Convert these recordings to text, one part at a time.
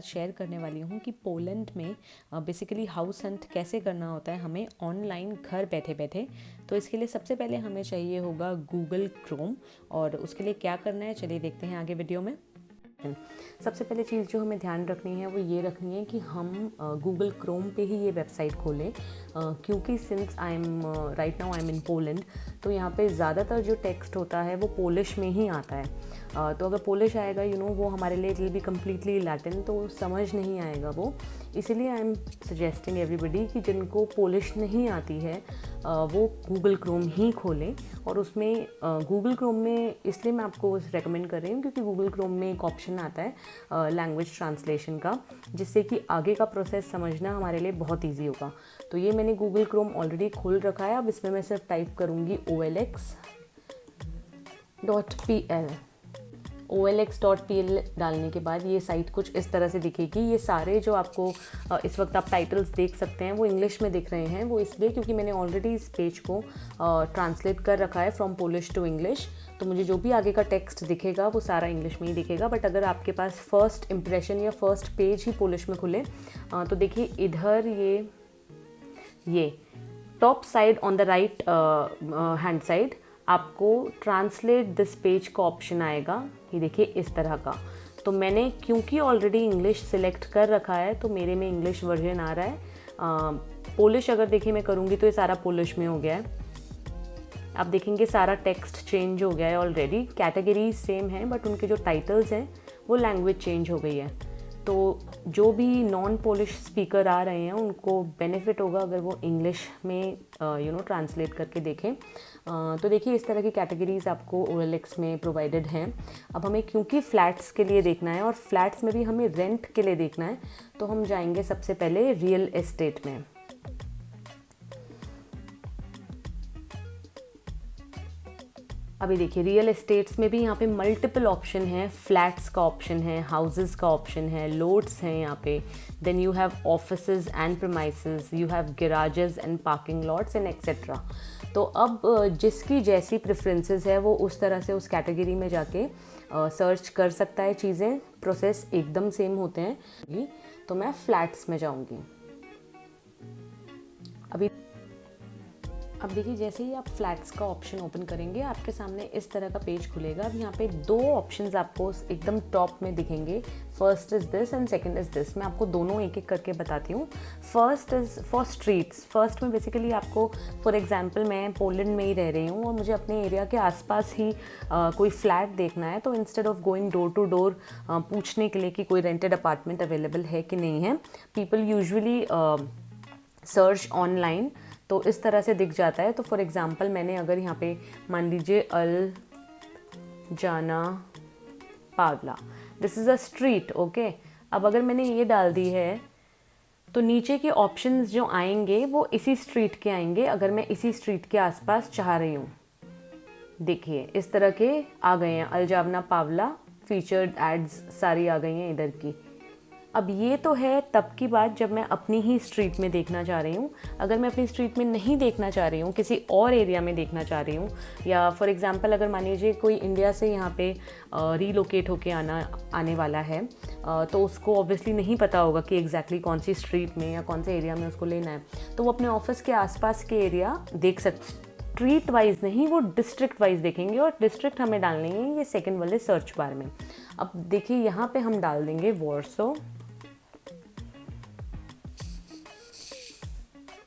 साथ शेयर करने वाली हूँ कि पोलैंड में बेसिकली हाउस हंट कैसे करना होता है हमें ऑनलाइन घर बैठे बैठे। तो इसके लिए सबसे पहले हमें चाहिए होगा गूगल क्रोम, और उसके लिए क्या करना है चलिए देखते हैं आगे वीडियो में। सबसे पहले चीज़ जो हमें ध्यान रखनी है वो ये रखनी है कि हम गूगल क्रोम पे ही ये वेबसाइट खोलें, क्योंकि since I am right now I am in Poland, तो यहाँ पे ज़्यादातर जो टेक्स्ट होता है वो पोलिश में ही आता है। तो अगर पोलिश आएगा वो हमारे लिए it will be completely Latin, तो समझ नहीं आएगा वो। इसीलिए आई एम सजेस्टिंग एवरीबडी कि जिनको पोलिश नहीं आती है वो गूगल क्रोम ही खोलें। और उसमें गूगल क्रोम में इसलिए मैं आपको रेकमेंड कर रही हूँ क्योंकि गूगल क्रोम में एक ऑप्शन आता है लैंग्वेज ट्रांसलेशन का, जिससे कि आगे का प्रोसेस समझना हमारे लिए बहुत ईजी होगा। तो ये मैंने गूगल क्रोम ऑलरेडी खोल रखा है। अब इसमें मैं सिर्फ टाइप करूँगी olx.pl डालने के बाद ये साइट कुछ इस तरह से दिखेगी। ये सारे जो आपको इस वक्त आप टाइटल्स देख सकते हैं वो इंग्लिश में दिख रहे हैं, वो इसलिए क्योंकि मैंने ऑलरेडी इस पेज को ट्रांसलेट कर रखा है फ्रॉम पोलिश टू इंग्लिश। तो मुझे जो भी आगे का टेक्स्ट दिखेगा वो सारा इंग्लिश में ही दिखेगा। बट अगर आपके पास फर्स्ट इम्प्रेशन या फर्स्ट पेज ही पोलिश में खुले तो देखिए इधर ये top side on the right hand side आपको ट्रांसलेट दिस पेज का ऑप्शन आएगा। ये देखिए इस तरह का। तो मैंने क्योंकि ऑलरेडी इंग्लिश सिलेक्ट कर रखा है तो मेरे में इंग्लिश वर्जन आ रहा है। पोलिश अगर देखिए मैं करूँगी तो ये सारा पोलिश में हो गया है। आप देखेंगे सारा टेक्स्ट चेंज हो गया है ऑलरेडी। कैटेगरीज सेम है बट उनके जो टाइटल्स हैं वो लैंग्वेज चेंज हो गई है। तो जो भी नॉन पोलिश स्पीकर आ रहे हैं उनको बेनिफिट होगा अगर वो इंग्लिश में ट्रांसलेट करके देखें। तो देखिए इस तरह की कैटेगरीज आपको OLX में प्रोवाइडेड हैं। अब हमें क्योंकि फ्लैट्स के लिए देखना है और फ्लैट्स में भी हमें रेंट के लिए देखना है, तो हम जाएंगे सबसे पहले रियल एस्टेट में। अभी देखिए रियल एस्टेट्स में भी यहाँ पे मल्टीपल ऑप्शन है। फ्लैट्स का ऑप्शन है, हाउसेस का ऑप्शन है, लोट्स हैं यहाँ पे, then you have offices and premises, you have garages and parking lots and etcetera. तो अब जिसकी जैसी प्रेफरेंसेस है वो उस तरह से उस कैटेगरी में जाके सर्च कर सकता है चीज़ें। प्रोसेस एकदम सेम होते हैं। तो मैं फ्लैट्स में जाऊँगी। अब देखिए जैसे ही आप फ्लैट्स का ऑप्शन ओपन करेंगे आपके सामने इस तरह का पेज खुलेगा। अब यहाँ पे दो ऑप्शंस आपको एकदम टॉप में दिखेंगे। First is this and second is this. मैं आपको दोनों एक एक करके बताती हूँ। First is for streets. First में बेसिकली आपको फॉर एग्जांपल मैं पोलैंड में ही रह रही हूँ और मुझे अपने एरिया के आसपास ही कोई फ्लैट देखना है। तो instead of going door to door पूछने के लिए कि कोई रेंटेड अपार्टमेंट अवेलेबल है कि नहीं है, पीपल यूजुअली सर्च ऑनलाइन। तो इस तरह से दिख जाता है। तो फॉर एग्ज़ाम्पल मैंने अगर यहाँ पे मान लीजिए अल जाना पावला, this is a street, okay. अब अगर मैंने ये डाल दी है तो नीचे के ऑप्शंस जो आएंगे वो इसी स्ट्रीट के आएंगे अगर मैं इसी स्ट्रीट के आसपास चाह रही हूँ। देखिए इस तरह के आ गए हैं, अलजावना पावला फीचर्ड एड्स सारी आ गई हैं इधर की। अब ये तो है तब की बात जब मैं अपनी ही स्ट्रीट में देखना चाह रही हूँ। अगर मैं अपनी स्ट्रीट में नहीं देखना चाह रही हूँ, किसी और एरिया में देखना चाह रही हूँ, या फॉर एग्जांपल अगर मान लीजिए कोई इंडिया से यहाँ पे रीलोकेट होके आने वाला है, तो उसको ऑब्वियसली नहीं पता होगा कि एग्जैक्टली कौन सी स्ट्रीट में या कौन से एरिया में उसको लेना है। तो वो अपने ऑफिस के आसपास के एरिया देख सकते, स्ट्रीट वाइज नहीं, वो डिस्ट्रिक्ट वाइज देखेंगे। और डिस्ट्रिक्ट हमें डालने हैं ये सेकेंड वाले सर्च बार में। अब देखिए यहाँ पे हम डाल देंगे वॉर्सो।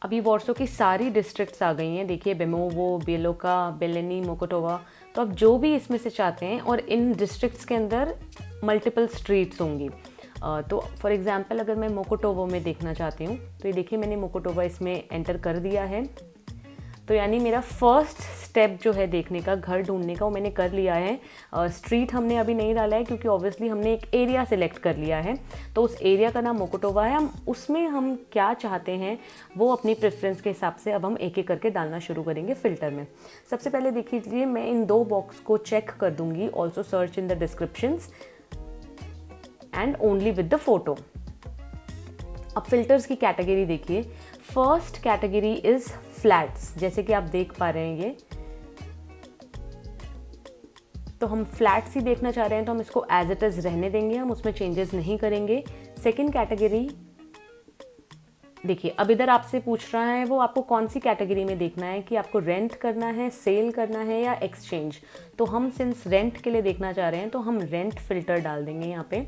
अभी वॉर्सो की सारी डिस्ट्रिक्ट्स आ गई हैं। देखिए बेमोवो, बेलोका, बेलेनी, मोकोटोवा। तो अब जो भी इसमें से चाहते हैं, और इन डिस्ट्रिक्ट्स के अंदर मल्टीपल स्ट्रीट्स होंगी। तो फॉर एग्जांपल अगर मैं मोकोटोवो में देखना चाहती हूँ तो ये देखिए मैंने मोकोटोवा इसमें एंटर कर दिया है। तो यानी मेरा फर्स्ट स्टेप जो है देखने का, घर ढूंढने का, वो मैंने कर लिया है। स्ट्रीट हमने अभी नहीं डाला है क्योंकि ऑब्वियसली हमने एक एरिया सेलेक्ट कर लिया है। तो उस एरिया का नाम मोकोटोवा है। हम उसमें हम क्या चाहते हैं वो अपनी प्रेफरेंस के हिसाब से अब हम एक एक करके डालना शुरू करेंगे फ़िल्टर में। सबसे पहले देख लीजिए मैं इन दो बॉक्स को चेक कर दूंगी, also search in the descriptions and only with the photo. अब फिल्टर्स की कैटेगरी देखिए। फर्स्ट कैटेगरी इज फ्लैट्स, जैसे कि आप देख पा रहे हैं ये। तो हम फ्लैट्स ही देखना चाह रहे हैं तो हम इसको एज इट इज़ रहने देंगे, हम उसमें चेंजेस नहीं करेंगे। सेकंड कैटेगरी देखिए, अब इधर आपसे पूछ रहा है वो आपको कौन सी कैटेगरी में देखना है कि आपको रेंट करना है, सेल करना है या एक्सचेंज। तो हम सिंस रेंट के लिए देखना चाह रहे हैं तो हम रेंट फिल्टर डाल देंगे यहाँ पे।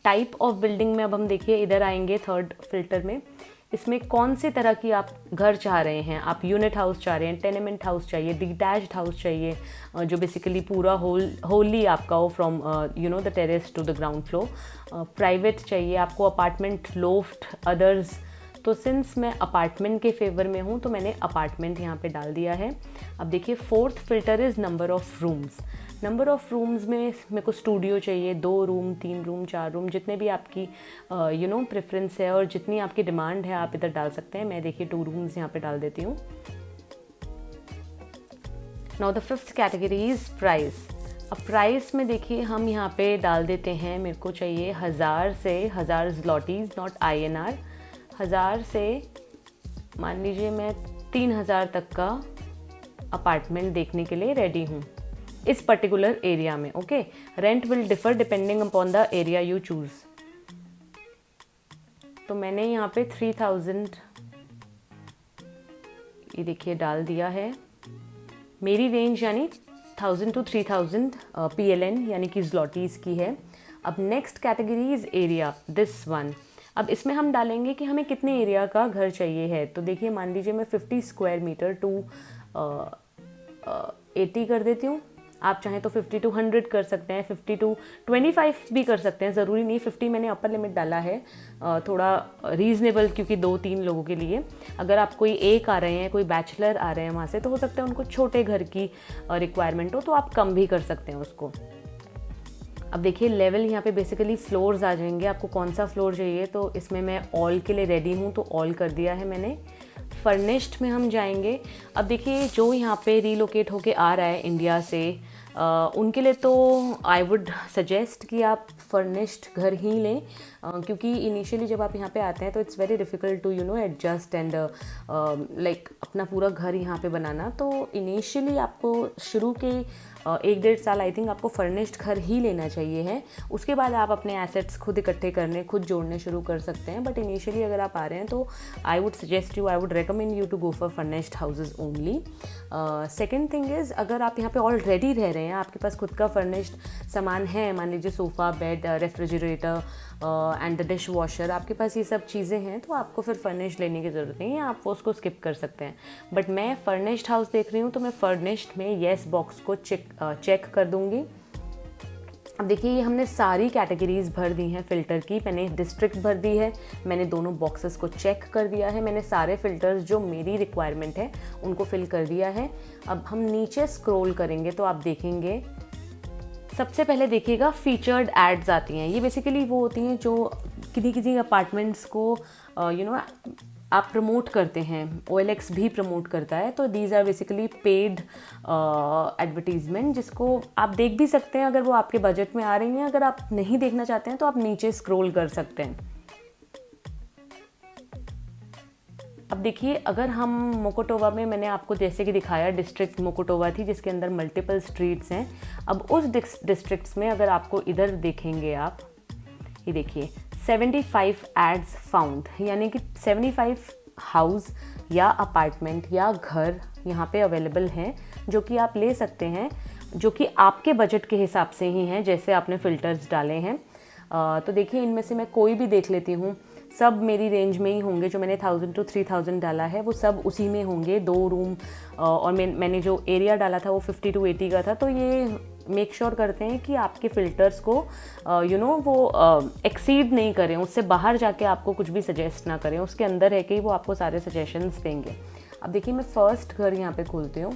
टाइप ऑफ बिल्डिंग में अब हम देखिए इधर आएंगे थर्ड फिल्टर में, इसमें कौन सी तरह की आप घर चाह रहे हैं। आप यूनिट हाउस चाह रहे हैं, टेनेमेंट हाउस चाहिए, डिटैच्ड हाउस चाहिए जो बेसिकली पूरा होली आपका हो from the terrace to the ground floor, private चाहिए आपको, अपार्टमेंट, लोफ्ट, अदर्स। तो सिंस मैं अपार्टमेंट के फेवर में हूँ तो मैंने अपार्टमेंट यहाँ पे डाल दिया है। अब देखिए fourth filter is number of rooms. Number of rooms में मेरे को स्टूडियो चाहिए, 2 रूम, 3 रूम, 4 रूम, जितने भी आपकी प्रेफरेंस है और जितनी आपकी डिमांड है आप इधर डाल सकते हैं। मैं देखिए 2 रूम्स यहाँ पे डाल देती हूँ। Now the fifth category is price. अब प्राइस में देखिए हम यहाँ पे डाल देते हैं, मेरे को चाहिए 1000 ज़्लॉटीज़, नॉट INR। 1000 से मान लीजिए मैं 3000 तक का अपार्टमेंट देखने के लिए रेडी हूँ इस पर्टिकुलर एरिया में। Okay, rent will differ depending upon the area you choose. तो मैंने यहाँ पे 3000 ये देखिए डाल दिया है। मेरी रेंज यानी 1000 to 3000 PLN यानी कि ज़्लॉटीज़ की है। अब next category is area, this one. अब इसमें हम डालेंगे कि हमें कितने एरिया का घर चाहिए है। तो देखिए मान लीजिए मैं 50 स्क्वायर मीटर टू 80 कर देती हूँ। आप चाहें तो 50 to 100 कर सकते हैं, 50 to 25 भी कर सकते हैं, ज़रूरी नहीं। 50 मैंने अपर लिमिट डाला है, थोड़ा रीज़नेबल, क्योंकि 2-3 लोगों के लिए। अगर आप कोई एक आ रहे हैं, कोई बैचलर आ रहे हैं वहाँ से, तो हो सकता है उनको छोटे घर की रिक्वायरमेंट हो, तो आप कम भी कर सकते हैं उसको। अब देखिए लेवल यहाँ पे बेसिकली फ्लोर्स आ जाएंगे, आपको कौन सा फ्लोर चाहिए। तो इसमें मैं ऑल के लिए रेडी हूँ, तो ऑल कर दिया है मैंने। फर्निश्ड में हम जाएंगे। अब देखिए जो यहाँ पे रीलोकेट होके आ रहा है इंडिया से, उनके लिए तो आई वुड सजेस्ट कि आप फर्निश्ड घर ही लें, क्योंकि इनिशियली जब आप यहाँ पे आते हैं तो it's very difficult to adjust and like अपना पूरा घर यहाँ पे बनाना। तो इनिशियली आपको शुरू के 1-1.5 साल आई थिंक आपको फर्निश्ड घर ही लेना चाहिए है। उसके बाद आप अपने एसेट्स खुद इकट्ठे करने, खुद जोड़ने शुरू कर सकते हैं। बट इनिशियली अगर आप आ रहे हैं तो I would recommend you to go for furnished houses only. Second thing is, अगर आप यहाँ पे ऑलरेडी रह रहे हैं, आपके पास खुद का फर्निश्ड सामान है, मान लीजिए sofa, bed, refrigerator and the dish washer, आपके पास ये सब चीज़ें हैं, तो आपको फिर फर्निश्ड लेने की ज़रूरत नहीं है, आप वो उसको स्किप कर सकते हैं। बट मैं फर्निश्ड हाउस देख रही हूँ तो मैं फर्निश्ड में येस बॉक्स को चेक कर दूँगी। अब देखिए ये हमने सारी कैटेगरीज भर दी हैं फ़िल्टर की। मैंने डिस्ट्रिक्ट भर दी है, मैंने दोनों बॉक्सेस को चेक कर दिया है, मैंने सारे फ़िल्टर्स जो मेरी रिक्वायरमेंट है उनको फिल कर दिया है। अब हम नीचे स्क्रॉल करेंगे तो आप देखेंगे, सबसे पहले देखिएगा फीचर्ड एड्स आती हैं। ये बेसिकली वो होती हैं जो किसी अपार्टमेंट्स को आप प्रमोट करते हैं, OLX भी प्रमोट करता है। तो these are basically paid advertisement, जिसको आप देख भी सकते हैं अगर वो आपके बजट में आ रही हैं। अगर आप नहीं देखना चाहते हैं तो आप नीचे स्क्रॉल कर सकते हैं। अब देखिए अगर हम मोकोटोवा में, मैंने आपको जैसे कि दिखाया डिस्ट्रिक्ट मोकोटोवा थी जिसके अंदर मल्टीपल स्ट्रीट्स हैं। अब उस डिस्ट्रिक्ट्स में अगर आपको इधर देखेंगे आप, ये देखिए 75 एड्स फाउंड, यानी कि 75 हाउस या अपार्टमेंट या घर यहाँ पे अवेलेबल हैं जो कि आप ले सकते हैं, जो कि आपके बजट के हिसाब से ही हैं, जैसे आपने फ़िल्टर्स डाले हैं। तो देखिए इनमें से मैं कोई भी देख लेती हूँ, सब मेरी रेंज में ही होंगे। जो मैंने 1000 to 3000 डाला है वो सब उसी में होंगे, 2 रूम। और मैंने जो एरिया डाला था वो 50 to 80 का था। तो ये मेक श्योर करते हैं कि आपके फ़िल्टर्स को वो एक्सीड नहीं करें, उससे बाहर जाके आपको कुछ भी सजेस्ट ना करें, उसके अंदर है कि वो आपको सारे सजेशंस देंगे। अब देखिए मैं फ़र्स्ट घर यहाँ पे खोलती हूँ।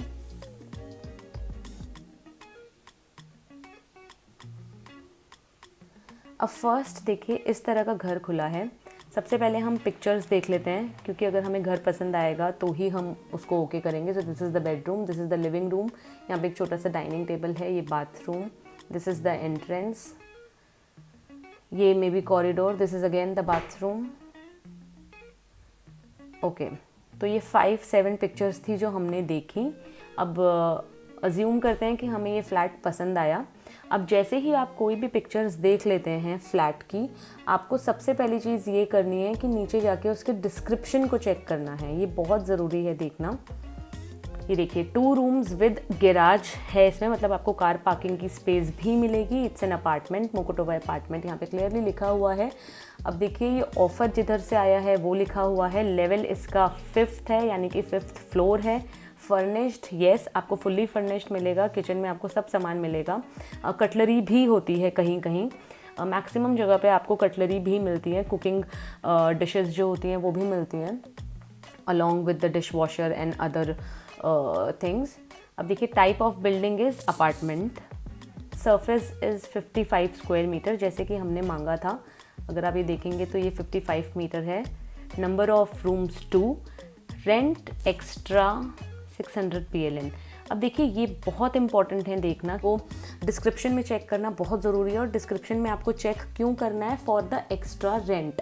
अब फर्स्ट देखिए इस तरह का घर खुला है। सबसे पहले हम पिक्चर्स देख लेते हैं, क्योंकि अगर हमें घर पसंद आएगा तो ही हम उसको ओके करेंगे। So this is the bedroom, this is the living room, यहाँ पे एक छोटा सा डाइनिंग टेबल है, ये bathroom, this is the entrance, ये maybe corridor, this is again the bathroom. Okay, तो ये 5-7 पिक्चर्स थी जो हमने देखी। अब अज्यूम करते हैं कि हमें ये फ्लैट पसंद आया। अब जैसे ही आप कोई भी पिक्चर्स देख लेते हैं फ्लैट की, आपको सबसे पहली चीज़ ये करनी है कि नीचे जाके उसके डिस्क्रिप्शन को चेक करना है। ये बहुत ज़रूरी है देखना। ये देखिए 2 रूम्स विद गैराज है इसमें, मतलब आपको कार पार्किंग की स्पेस भी मिलेगी। इट्स एन अपार्टमेंट, मोकोटोवा अपार्टमेंट यहाँ पे क्लियरली लिखा हुआ है। अब देखिए ये ऑफर जिधर से आया है वो लिखा हुआ है। लेवल इसका 5th है, यानी कि 5th फ्लोर है। फर्निश्ड, येस, आपको फुल्ली फर्निश्ड मिलेगा। किचन में आपको सब सामान मिलेगा। कटलरी भी होती है कहीं कहीं, मैक्सिमम जगह पे आपको कटलरी भी मिलती है। कुकिंग डिशेस जो होती हैं वो भी मिलती हैं along with the dish washer and other things. अब देखिए type of building is apartment, surface is 55 square metre जैसे कि हमने मांगा था। अगर आप ये देखेंगे तो ये 55 मीटर है। Number of rooms 2, rent extra 600 PLN। अब देखिए ये बहुत इंपॉर्टेंट है देखना, वो डिस्क्रिप्शन में चेक करना बहुत ज़रूरी है। और डिस्क्रिप्शन में आपको चेक क्यों करना है? For the extra rent.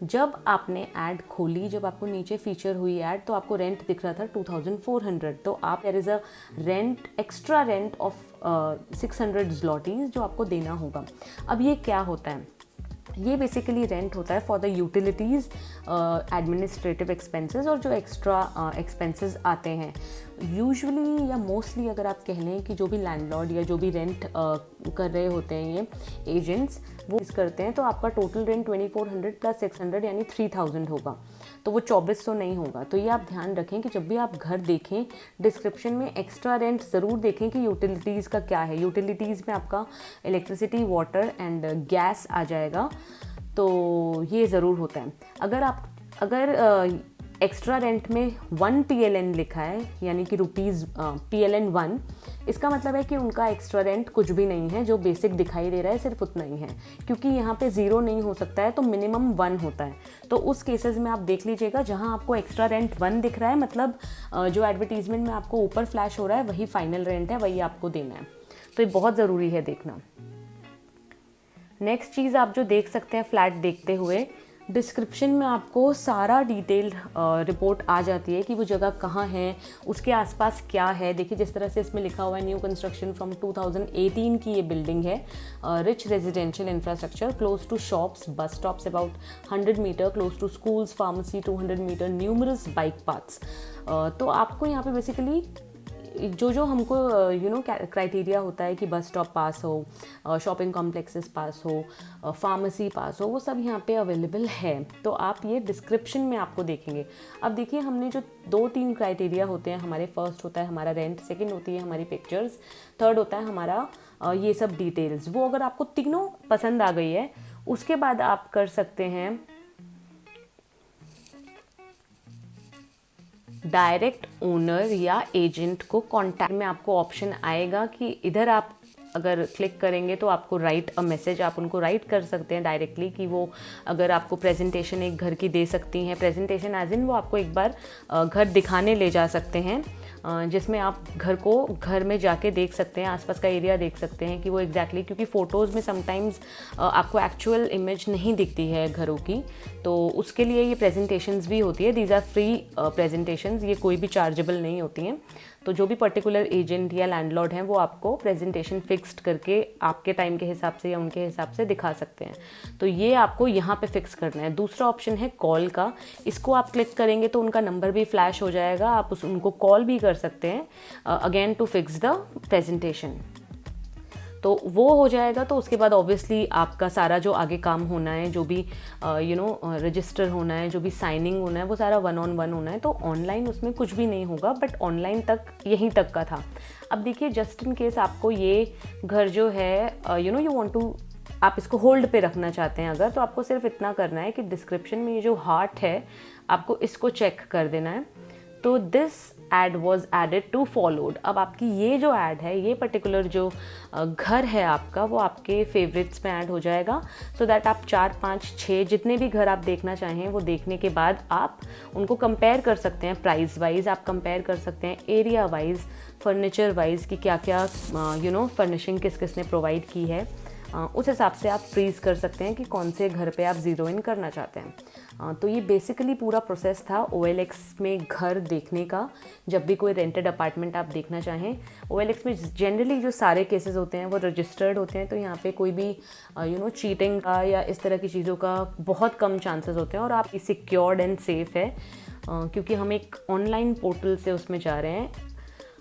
जब आपने ऐड खोली, जब आपको नीचे फीचर हुई ऐड, तो आपको रेंट दिख रहा था 2400, तो आप there is a rent, extra rent of 600 zlotys जो आपको देना होगा। अब ये क्या होता है? ये बेसिकली रेंट होता है for the utilities, administrative expenses और जो एक्स्ट्रा एक्सपेंसेस आते हैं। यूजुअली या मोस्टली अगर आप कह लें कि जो भी लैंडलॉर्ड या जो भी रेंट कर रहे होते हैं ये एजेंट्स, वो इस करते हैं, तो आपका टोटल रेंट 2400 प्लस 600 यानी 3000 होगा, तो वो 2400 नहीं होगा। तो ये आप ध्यान रखें कि जब भी आप घर देखें डिस्क्रिप्शन में एक्स्ट्रा रेंट ज़रूर देखें कि यूटिलिटीज़ का क्या है। यूटिलिटीज़ में आपका इलेक्ट्रिसिटी, वाटर एंड गैस आ जाएगा, तो ये ज़रूर होता है। अगर एक्स्ट्रा रेंट में 1 PLN लिखा है, यानी कि रुपीज़ PLN 1, इसका मतलब है कि उनका एक्स्ट्रा रेंट कुछ भी नहीं है, जो बेसिक दिखाई दे रहा है सिर्फ उतना ही है। क्योंकि यहाँ पे 0 नहीं हो सकता है, तो मिनिमम 1 होता है। तो उस केसेस में आप देख लीजिएगा, जहाँ आपको एक्स्ट्रा रेंट 1 दिख रहा है, मतलब जो एडवर्टीजमेंट में आपको ऊपर फ्लैश हो रहा है वही फाइनल रेंट है, वही आपको देना है। तो ये बहुत ज़रूरी है देखना। नेक्स्ट चीज़ आप जो देख सकते हैं फ्लैट देखते हुए, डिस्क्रिप्शन में आपको सारा डिटेल रिपोर्ट आ जाती है कि वो जगह कहाँ है, उसके आसपास क्या है। देखिए जिस तरह से इसमें लिखा हुआ है, न्यू कंस्ट्रक्शन फ्रॉम 2018 की ये बिल्डिंग है। Rich residential infrastructure, close to shops, bus stops about 100 meter, close to schools, pharmacy 200 meter, numerous bike paths. तो आपको यहाँ पे बेसिकली जो हमको क्राइटेरिया होता है कि बस स्टॉप पास हो, शॉपिंग कॉम्प्लेक्सेस पास हो, फार्मेसी पास हो, वो सब यहाँ पे अवेलेबल है। तो आप ये डिस्क्रिप्शन में आपको देखेंगे। अब देखिए हमने जो 2-3 क्राइटेरिया होते हैं हमारे, फर्स्ट होता है हमारा रेंट, सेकंड होती है हमारी पिक्चर्स, थर्ड होता है हमारा ये सब डिटेल्स। वो अगर आपको तीनों पसंद आ गई है, उसके बाद आप कर सकते हैं डायरेक्ट ओनर या एजेंट को कांटेक्ट। में आपको ऑप्शन आएगा कि इधर आप अगर क्लिक करेंगे तो आपको राइट अ मैसेज, आप उनको राइट कर सकते हैं डायरेक्टली कि वो अगर आपको प्रेजेंटेशन एक घर की दे सकती हैं। प्रेजेंटेशन एज इन वो आपको एक बार घर दिखाने ले जा सकते हैं, जिसमें आप घर में जाके देख सकते हैं, आसपास का एरिया देख सकते हैं कि वो एग्जैक्टली, क्योंकि फ़ोटोज़ में समटाइम्स आपको एक्चुअल इमेज नहीं दिखती है घरों की, तो उसके लिए ये प्रेजेंटेशंस भी होती है। दीज आर फ्री प्रेजेंटेशंस, ये कोई भी चार्जेबल नहीं होती हैं। तो जो भी पर्टिकुलर एजेंट या लैंडलॉर्ड हैं वो आपको प्रेजेंटेशन फिक्स्ड करके आपके टाइम के हिसाब से या उनके हिसाब से दिखा सकते हैं। तो ये आपको यहाँ पे फिक्स करना है। दूसरा ऑप्शन है कॉल का, इसको आप क्लिक करेंगे तो उनका नंबर भी फ्लैश हो जाएगा, आप उनको कॉल भी कर सकते हैं again to fix the presentation. तो वो हो जाएगा, तो उसके बाद ऑब्वियसली आपका सारा जो आगे काम होना है, जो भी रजिस्टर होना है, जो भी साइनिंग होना है, वो सारा 1-on-1 होना है। तो ऑनलाइन उसमें कुछ भी नहीं होगा, बट ऑनलाइन तक यहीं तक का था। अब देखिए जस्ट इन केस आपको ये घर जो है यू वांट टू, आप इसको होल्ड पे रखना चाहते हैं अगर, तो आपको सिर्फ इतना करना है कि डिस्क्रिप्शन में ये जो हार्ट है आपको इसको चेक कर देना है। तो this ad was added to followed. अब आपकी ये जो ऐड है, ये पर्टिकुलर जो घर है आपका, वो आपके फेवरेट्स में ऐड हो जाएगा, सो दैट आप 4, 5, 6 जितने भी घर आप देखना चाहें वो देखने के बाद आप उनको कंपेयर कर सकते हैं। प्राइस वाइज आप कंपेयर कर सकते हैं, एरिया वाइज, फर्नीचर वाइज कि क्या क्या फर्निशिंग किस किस ने प्रोवाइड की है, उस हिसाब से आप फ्रीज़ कर सकते हैं कि कौन से घर पे आप ज़ीरो इन करना चाहते हैं। तो ये बेसिकली पूरा प्रोसेस था OLX में घर देखने का। जब भी कोई रेंटेड अपार्टमेंट आप देखना चाहें, OLX में जनरली जो सारे केसेस होते हैं वो रजिस्टर्ड होते हैं, तो यहाँ पे कोई भी चीटिंग का या इस तरह की चीज़ों का बहुत कम चांसेस होते हैं और आप सिक्योर्ड एंड सेफ़ है, क्योंकि हम एक ऑनलाइन पोर्टल से उसमें जा रहे हैं।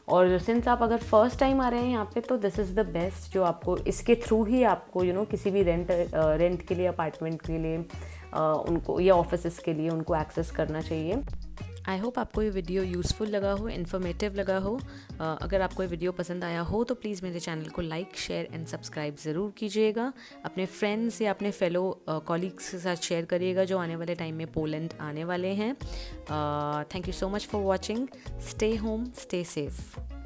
और सिंस आप अगर फर्स्ट टाइम आ रहे हैं यहाँ पे, तो दिस इज़ द बेस्ट जो आपको इसके थ्रू ही आपको किसी भी रेंट के लिए, अपार्टमेंट के लिए उनको या ऑफिसेस के लिए उनको एक्सेस करना चाहिए। आई होप आपको ये वीडियो यूज़फुल लगा हो, इन्फॉर्मेटिव लगा हो। अगर आपको ये वीडियो पसंद आया हो तो प्लीज़ मेरे चैनल को लाइक, शेयर एंड सब्सक्राइब ज़रूर कीजिएगा। अपने फ्रेंड्स या अपने फेलो कॉलीग्स के साथ शेयर करिएगा जो आने वाले टाइम में पोलैंड आने वाले हैं। Thank you so much for watching. Stay home, stay safe.